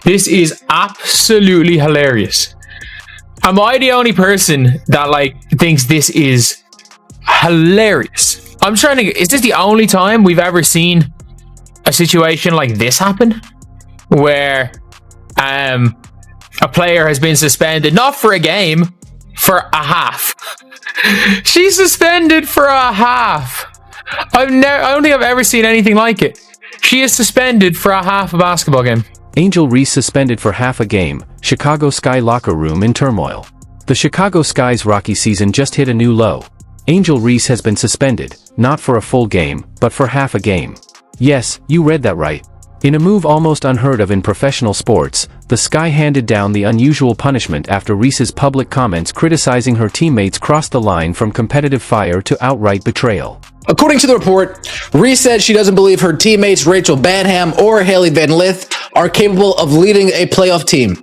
This is absolutely hilarious. Am I the only person that thinks this is hilarious? I'm trying to. Is this the only time we've ever seen a situation like this happen, where a player has been suspended not for a game, for a half? She's suspended for a half. I don't think I've ever seen anything like it. She is suspended for a half a basketball game. Angel Reese suspended for half a game. Chicago Sky locker room in turmoil. The Chicago Sky's Rocky season just hit a new low. Angel Reese has been suspended, not for a full game, but for half a game. Yes, you read that right. In a move almost unheard of in professional sports, the Sky handed down the unusual punishment after Reese's public comments criticizing her teammates crossed the line from competitive fire to outright betrayal. According to the report, Reese said she doesn't believe her teammates Rachel Banham or Haley Van Lith are capable of leading a playoff team.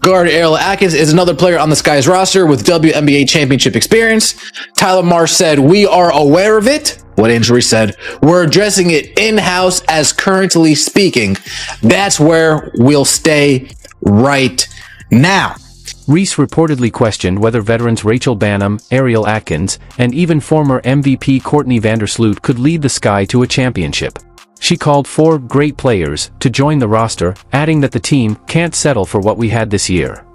Guard Ariel Atkins is another player on the Sky's roster with WNBA championship experience. Tyler Marsh said, "We are aware of it." What Angel Reese said, "We're addressing it in-house as currently speaking. That's where we'll stay right now." Reese reportedly questioned whether veterans Rachel Banham, Ariel Atkins, and even former MVP Courtney Vandersloot could lead the Sky to a championship. She called for great players to join the roster, adding that the team can't settle for what we had this year.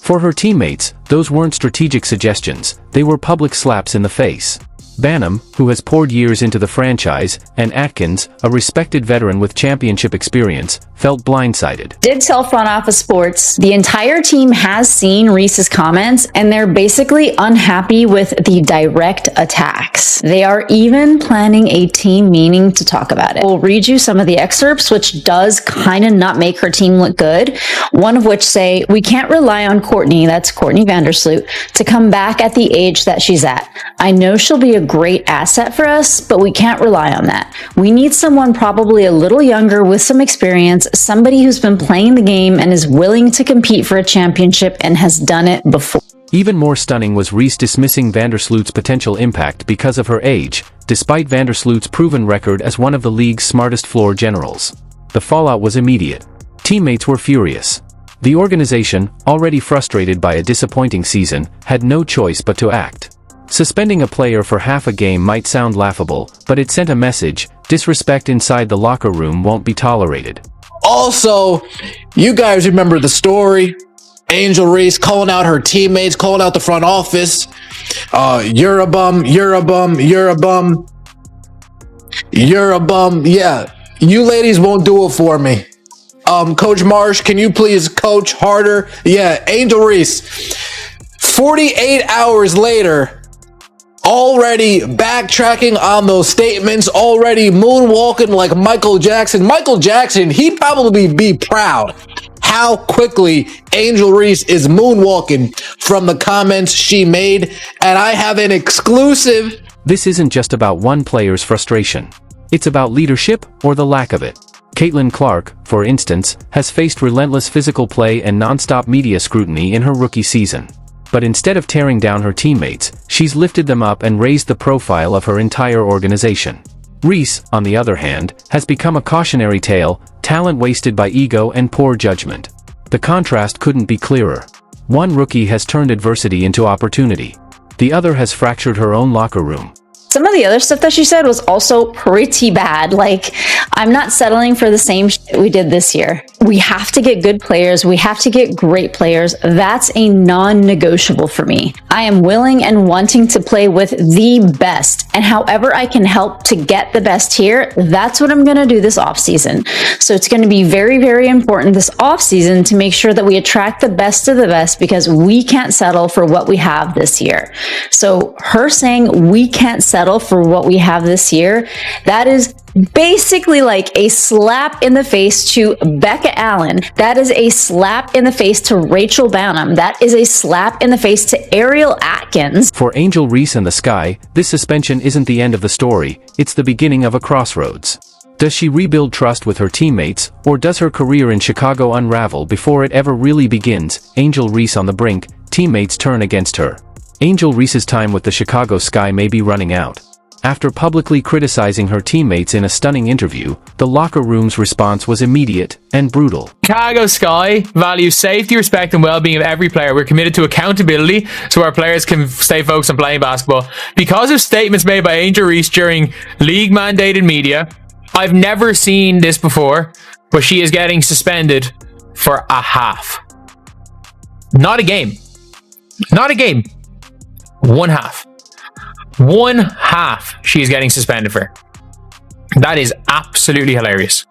For her teammates, those weren't strategic suggestions, they were public slaps in the face. Banham, who has poured years into the franchise, and Atkins, a respected veteran with championship experience, felt blindsided. Did tell Front Office Sports the entire team has seen Reese's comments and they're basically unhappy with the direct attacks. They are even planning a team meeting to talk about it. We'll read you some of the excerpts, which does kind of not make her team look good. One of which say, "We can't rely on Courtney," that's Courtney Vandersloot, "to come back at the age that she's at. I know she'll be a great asset for us, but we can't rely on that. We need someone probably a little younger with some experience, somebody who's been playing the game and is willing to compete for a championship and has done it before." Even more stunning was Reese dismissing Vandersloot's potential impact because of her age, despite Vandersloot's proven record as one of the league's smartest floor generals. The fallout was immediate. Teammates were furious. The organization, already frustrated by a disappointing season, had no choice but to act. Suspending a player for half a game might sound laughable, but it sent a message: disrespect inside the locker room won't be tolerated. Also, you guys remember the story. Angel Reese calling out her teammates, calling out the front office. You're a bum, you're a bum, you're a bum. You're a bum. Yeah, you ladies won't do it for me. Coach Marsh, can you please coach harder? Yeah, Angel Reese. 48 hours later, already backtracking on those statements, already moonwalking like Michael Jackson. Michael Jackson, he'd probably be proud how quickly Angel Reese is moonwalking from the comments she made. And I have an exclusive. This isn't just about one player's frustration. It's about leadership, or the lack of it. Caitlin Clark, for instance, has faced relentless physical play and non-stop media scrutiny in her rookie season. But instead of tearing down her teammates, she's lifted them up and raised the profile of her entire organization. Reese, on the other hand, has become a cautionary tale, talent wasted by ego and poor judgment. The contrast couldn't be clearer. One rookie has turned adversity into opportunity. The other has fractured her own locker room. Some of the other stuff that she said was also pretty bad. Like, I'm not settling for the same shit we did this year. We have to get good players. We have to get great players. That's a non-negotiable for me. I am willing and wanting to play with the best. And however I can help to get the best here, that's what I'm going to do this offseason. So it's going to be very, very important this offseason to make sure that we attract the best of the best, because we can't settle for what we have this year. So her saying we can't settle for what we have this year, that is basically like a slap in the face to Becca Allen. That is a slap in the face to Rachel Banham. That is a slap in the face to Ariel Atkins. For Angel Reese and the Sky, this suspension isn't the end of the story, it's the beginning of a crossroads. Does she rebuild trust with her teammates, or does her career in Chicago unravel before it ever really begins? Angel Reese on the brink, teammates turn against her. Angel Reese's time with the Chicago Sky may be running out. After publicly criticizing her teammates in a stunning interview, the locker room's response was immediate and brutal. Chicago Sky values safety, respect, and well-being of every player. We're committed to accountability so our players can stay focused on playing basketball. Because of statements made by Angel Reese during league-mandated media, I've never seen this before, but she is getting suspended for a half. Not a game. Not a game. One half. One half she is getting suspended for. That is absolutely hilarious.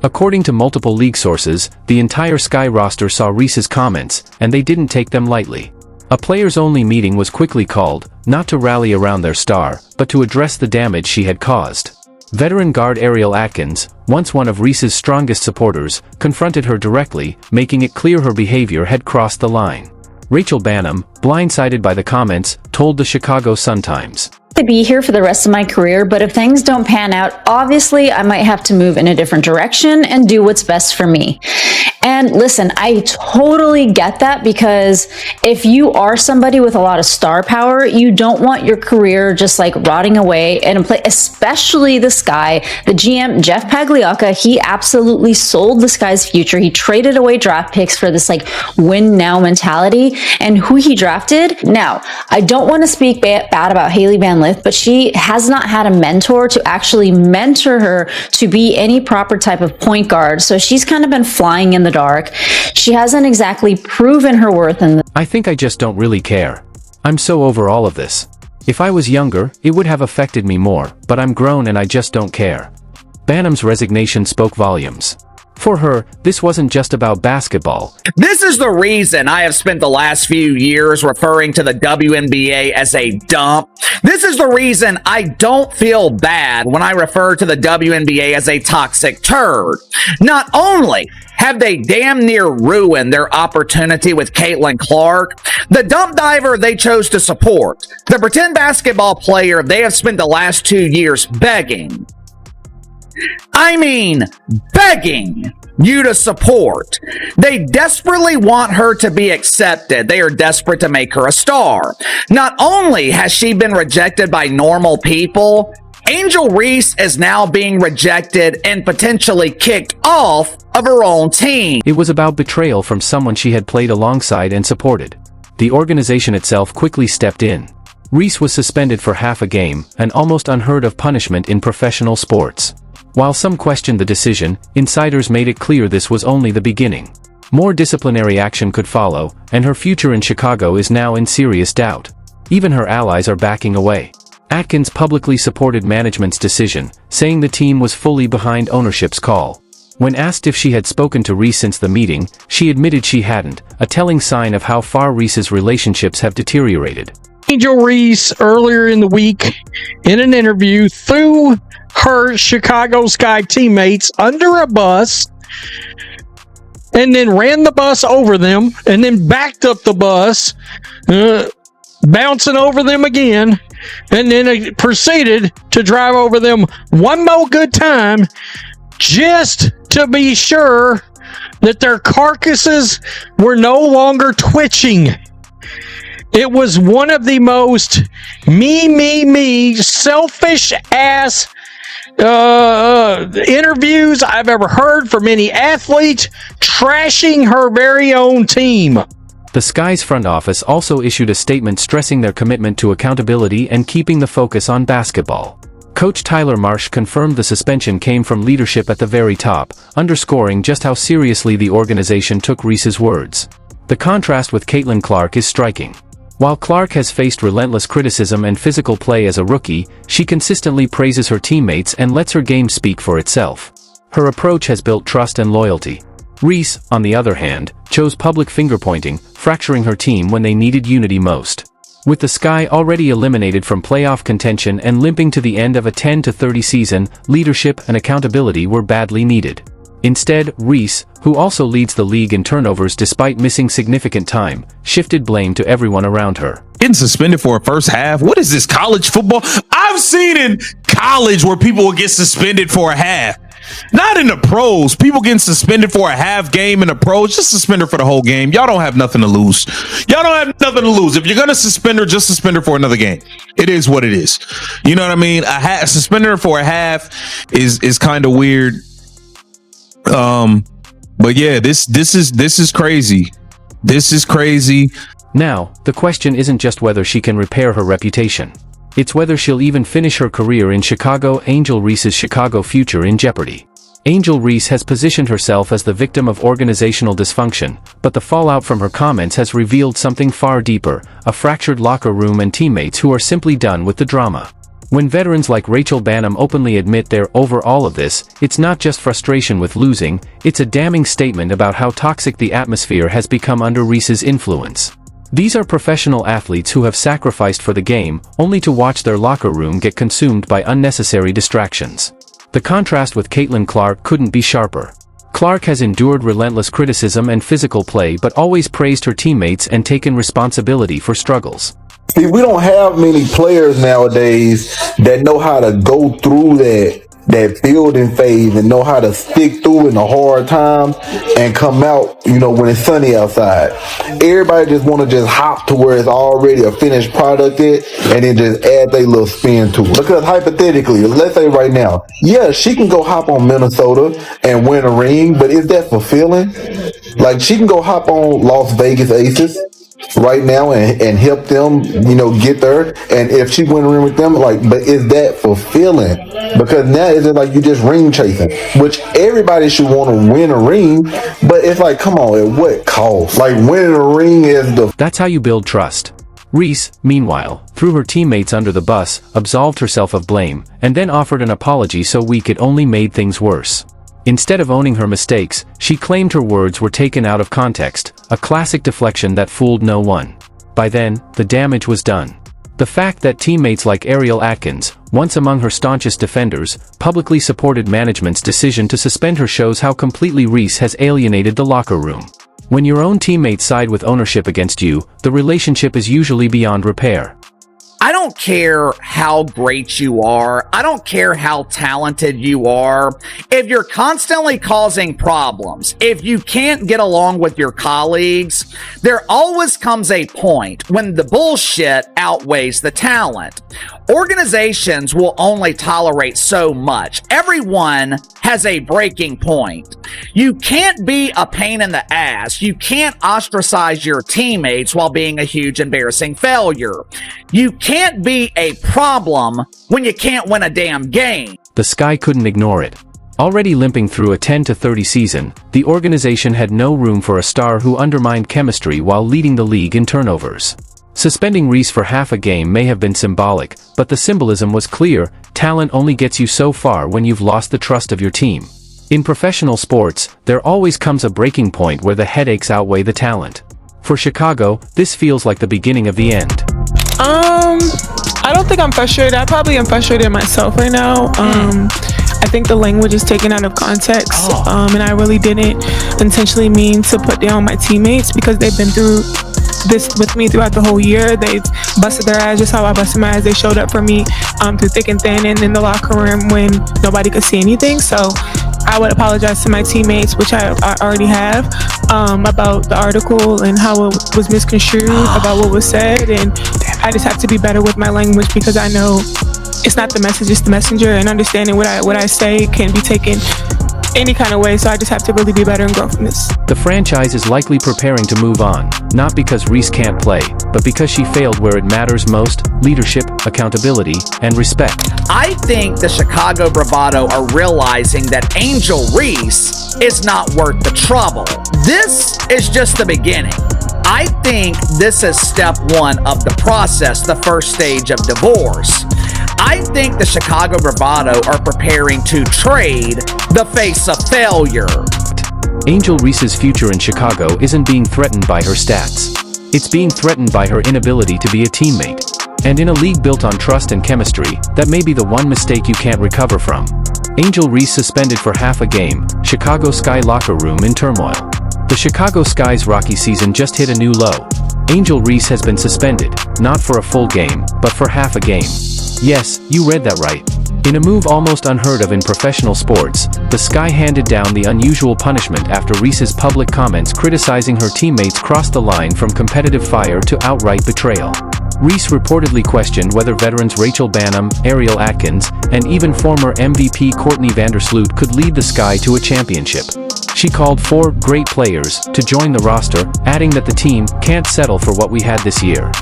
According to multiple league sources, the entire Sky roster saw Reese's comments, and they didn't take them lightly. A players-only meeting was quickly called, not to rally around their star, but to address the damage she had caused. Veteran guard Ariel Atkins, once one of Reese's strongest supporters, confronted her directly, making it clear her behavior had crossed the line. Rachel Bannum, blindsided by the comments, told the Chicago Sun-Times, To be here for the rest of my career, but if things don't pan out, obviously I might have to move in a different direction and do what's best for me. And listen, I totally get that, because if you are somebody with a lot of star power, you don't want your career just like rotting away in a place, especially the Sky. The GM, Jeff Pagliocca, he absolutely sold the Sky's future. He traded away draft picks for this like win now mentality, and who he drafted. Now, I don't want to speak bad about Haley Van Lith, but she has not had a mentor to actually mentor her to be any proper type of point guard. So she's kind of been flying in the dark. She hasn't exactly proven her worth in I think I just don't really care. I'm so over all of this. If I was younger, it would have affected me more, but I'm grown and I just don't care. Bannum's resignation spoke volumes. For her, this wasn't just about basketball. This is the reason I have spent the last few years referring to the WNBA as a dump. This is the reason I don't feel bad when I refer to the WNBA as a toxic turd. Not only have they damn near ruined their opportunity with Caitlin Clark, the dump diver they chose to support, the pretend basketball player they have spent the last 2 years begging you to support. They desperately want her to be accepted. They are desperate to make her a star. Not only has she been rejected by normal people, Angel Reese is now being rejected and potentially kicked off of her own team. It was about betrayal from someone she had played alongside and supported. The organization itself quickly stepped in. Reese was suspended for half a game, an almost unheard of punishment in professional sports. While some questioned the decision, insiders made it clear this was only the beginning. More disciplinary action could follow, and her future in Chicago is now in serious doubt. Even her allies are backing away. Atkins publicly supported management's decision, saying the team was fully behind ownership's call. When asked if she had spoken to Reese since the meeting, she admitted she hadn't, a telling sign of how far Reese's relationships have deteriorated. Angel Reese earlier in the week in an interview threw her Chicago Sky teammates under a bus and then ran the bus over them and then backed up the bus, bouncing over them again, and then proceeded to drive over them one more good time just to be sure that their carcasses were no longer twitching. It was one of the most me, selfish ass interviews I've ever heard from any athlete trashing her very own team. The Sky's front office also issued a statement stressing their commitment to accountability and keeping the focus on basketball. Coach Tyler Marsh confirmed the suspension came from leadership at the very top, underscoring just how seriously the organization took Reese's words. The contrast with Caitlin Clark is striking. While Clark has faced relentless criticism and physical play as a rookie, she consistently praises her teammates and lets her game speak for itself. Her approach has built trust and loyalty. Reese, on the other hand, chose public finger-pointing, fracturing her team when they needed unity most. With the Sky already eliminated from playoff contention and limping to the end of a 10-30 season, leadership and accountability were badly needed. Instead, Reese, who also leads the league in turnovers despite missing significant time, shifted blame to everyone around her. Getting suspended for a first half? What is this, college football? I've seen in college where people will get suspended for a half. Not in the pros. People getting suspended for a half game in the pros. Just suspend her for the whole game. Y'all don't have nothing to lose. Y'all don't have nothing to lose. If you're gonna suspend her, just suspend her for another game. It is what it is. You know what I mean? Suspending her for a half is kind of weird. But yeah, this is crazy. This is crazy. Now, the question isn't just whether she can repair her reputation. It's whether she'll even finish her career in Chicago. Angel Reese's Chicago future in jeopardy. Angel Reese has positioned herself as the victim of organizational dysfunction, but the fallout from her comments has revealed something far deeper, a fractured locker room and teammates who are simply done with the drama. When veterans like Rachel Bannum openly admit they're over all of this, it's not just frustration with losing, it's a damning statement about how toxic the atmosphere has become under Reese's influence. These are professional athletes who have sacrificed for the game, only to watch their locker room get consumed by unnecessary distractions. The contrast with Caitlin Clark couldn't be sharper. Clark has endured relentless criticism and physical play but always praised her teammates and taken responsibility for struggles. See, we don't have many players nowadays that know how to go through that building phase and know how to stick through in the hard times and come out, when it's sunny outside. Everybody just want to just hop to where it's already a finished product and then just add their little spin to it. Because hypothetically, let's say right now, yeah, she can go hop on Minnesota and win a ring, but is that fulfilling? Like, she can go hop on Las Vegas Aces right now and help them, get there. And if she win a ring with them, but is that fulfilling? Because now it's like you just ring chasing, which everybody should want to win a ring, but it's like, come on, at what cost? Like, winning a ring is That's how you build trust. Reese, meanwhile, threw her teammates under the bus, absolved herself of blame, and then offered an apology so weak it only made things worse. Instead of owning her mistakes, she claimed her words were taken out of context, a classic deflection that fooled no one. By then, the damage was done. The fact that teammates like Ariel Atkins, once among her staunchest defenders, publicly supported management's decision to suspend her shows how completely Reese has alienated the locker room. When your own teammates side with ownership against you, the relationship is usually beyond repair. I don't care how great you are. I don't care how talented you are. If you're constantly causing problems, if you can't get along with your colleagues, there always comes a point when the bullshit outweighs the talent. Organizations will only tolerate so much. Everyone has a breaking point. You can't be a pain in the ass. You can't ostracize your teammates while being a huge embarrassing failure. You can't be a problem when you can't win a damn game. The Sky couldn't ignore it. Already limping through a 10-30 season, the organization had no room for a star who undermined chemistry while leading the league in turnovers. Suspending Reese for half a game may have been symbolic, but the symbolism was clear: talent only gets you so far when you've lost the trust of your team. In professional sports, there always comes a breaking point where the headaches outweigh the talent. For Chicago, this feels like the beginning of the end. I don't think I'm frustrated. I probably am frustrated myself right now. I think the language is taken out of context, and I really didn't intentionally mean to put down my teammates because they've been through this with me throughout the whole year. They've busted their ass just how I busted my ass. They showed up for me through thick and thin and in the locker room when nobody could see anything. So I would apologize to my teammates, which I already have, about the article and how it was misconstrued, about what was said, and I just have to be better with my language because I know it's not the message, it's the messenger, and understanding what I say can be taken any kind of way, so I just have to really be better and grow from this. The franchise is likely preparing to move on, not because Reese can't play, but because she failed where it matters most: leadership, accountability, and respect. I think the Chicago Bravado are realizing that Angel Reese is not worth the trouble. This is just the beginning. I think this is step one of the process, the first stage of divorce. I think the Chicago Bravado are preparing to trade the face of failure. Angel Reese's future in Chicago isn't being threatened by her stats. It's being threatened by her inability to be a teammate. And in a league built on trust and chemistry, that may be the one mistake you can't recover from. Angel Reese suspended for half a game, Chicago Sky locker room in turmoil. The Chicago Sky's rocky season just hit a new low. Angel Reese has been suspended, not for a full game, but for half a game. Yes, you read that right. In a move almost unheard of in professional sports, the Sky handed down the unusual punishment after Reese's public comments criticizing her teammates crossed the line from competitive fire to outright betrayal. Reese reportedly questioned whether veterans Rachel Banham, Ariel Atkins, and even former MVP Courtney Vandersloot could lead the Sky to a championship. She called 4 great players to join the roster, adding that the team can't settle for what we had this year.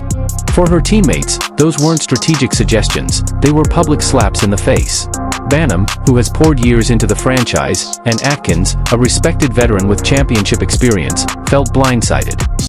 For her teammates, those weren't strategic suggestions, they were public slaps in the face. Banham, who has poured years into the franchise, and Atkins, a respected veteran with championship experience, felt blindsided.